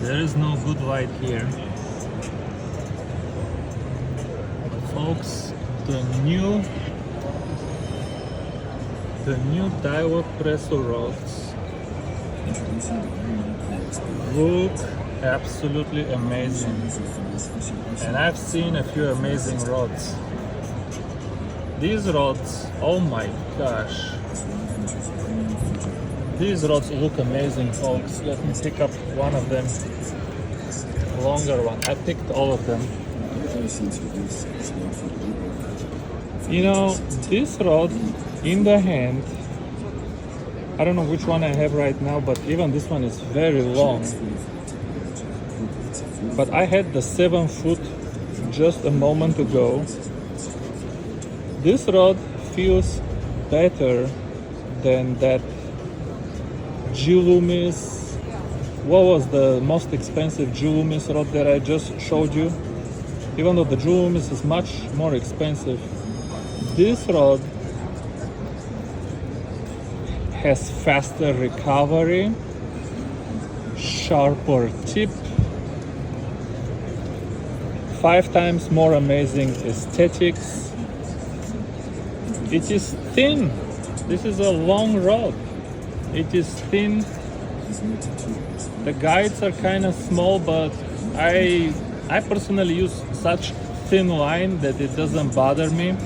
There is no good light here. Folks, the new Daiwa Presso rods look absolutely amazing, and I've seen a few amazing rods. These rods, oh my gosh, these rods look amazing, folks. Let me pick up one of them, longer one. I picked all of them. You know, this rod in the hand, I don't know which one I have right now, but even this one is very long. But I had the 7-foot just a moment ago. This rod feels better than that Loomis. What was the most expensive Loomis rod that I just showed you? Even though the Loomis is much more expensive, this rod has faster recovery, sharper tip, 5 times more amazing aesthetics. It is thin. This is a long rod. It is thin. The guides are kind of small, but I personally use such thin line that it doesn't bother me.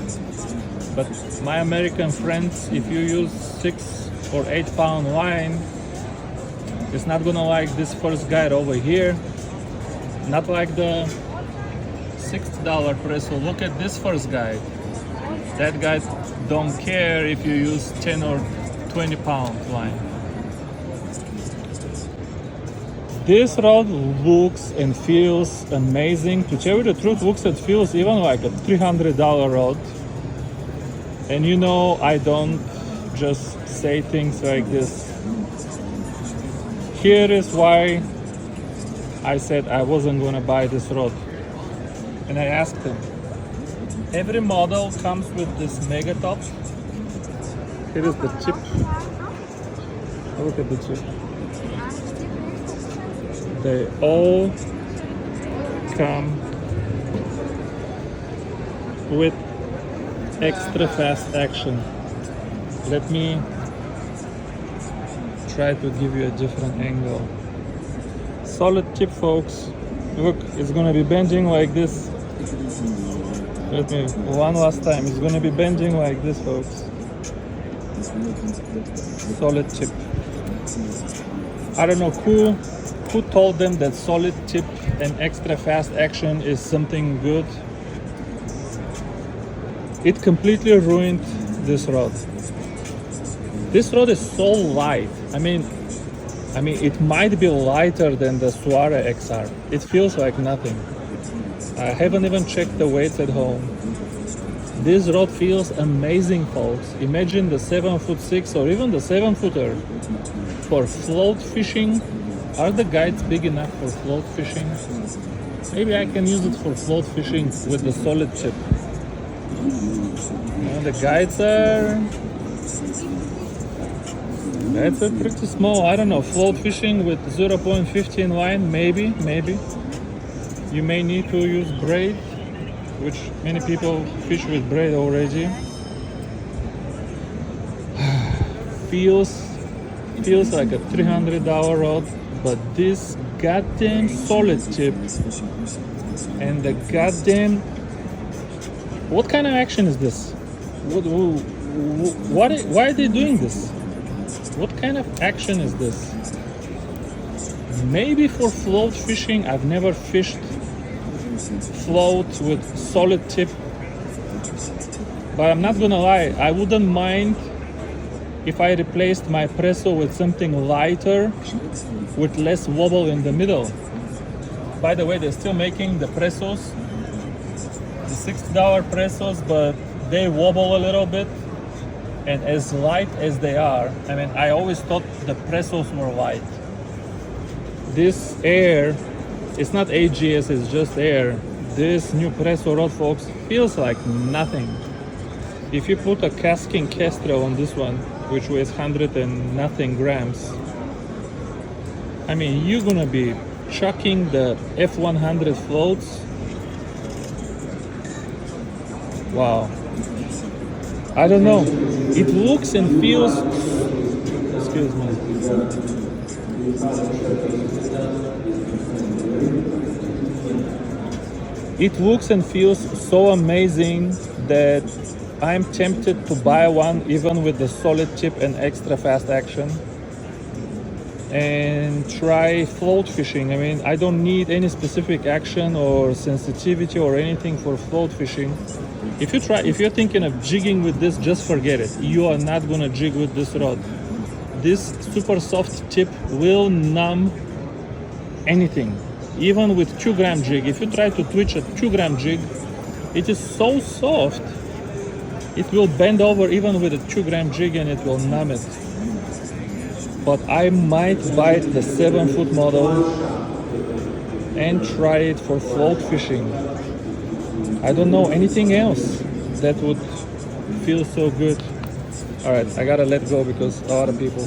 But my American friends, if you use 6 or 8 pound line, it's not gonna like this first guide over here, not like the $6 Presso. Look at this first guide. That guide don't care if you use 10 or 20 pound line. This rod looks and feels amazing. To tell you the truth, looks and feels even like a $300 rod. And you know, I don't just say things like this. Here is why I said I wasn't gonna buy this rod. And I asked him, every model comes with this mega top. Here is the chip. Look at the chip. They all come with extra fast action. Let me try to give you a different angle. Solid tip, folks. Look, it's gonna be bending like this. Let me, one last time. It's gonna be bending like this, folks. Solid tip. I don't know who told them that solid tip and extra fast action is something good. It completely ruined this rod. This rod is so light. I mean, it might be lighter than the Suara XR. It feels like nothing. I haven't even checked the weights at home. This rod feels amazing, folks. Imagine the 7'6" or even the 7-footer for float fishing. Are the guides big enough for float fishing? Maybe I can use it for float fishing with the solid tip. The guides are pretty small. I don't know, float fishing with 0.15 line, maybe. You may need to use braid, which many people fish with braid already. Feels like a $300 rod, but this goddamn solid tip and the goddamn, what kind of action is this? Why are they doing this? What kind of action is this? Maybe for float fishing. I've never fished float with solid tip, but I'm not gonna lie, I wouldn't mind if I replaced my Presso with something lighter with less wobble in the middle. By the way, they're still making the Pressos, the $6 Pressos, but they wobble a little bit. And as light as they are, I mean, I always thought the Pressos were light. This air, it's not AGS, it's just air. This new Presso rod, folks, feels like nothing. If you put a casking kestrel on this one, which weighs 100 and nothing grams, I mean, you're gonna be chucking the F100 floats. Wow. I don't know. It looks and feels. Excuse me. It looks and feels so amazing that I'm tempted to buy one, even with the solid tip and extra fast action, and try float fishing. I mean, I don't need any specific action or sensitivity or anything for float fishing. If you're thinking of jigging with this, just forget it. You are not gonna jig with this rod. This super soft tip will numb anything, even with 2-gram jig. If you try to twitch a 2-gram jig, it is so soft, it will bend over even with a 2-gram jig and it will numb it. But I might buy the 7-foot model and try it for float fishing. I don't know anything else that would feel so good. All right, I gotta let go because a lot of people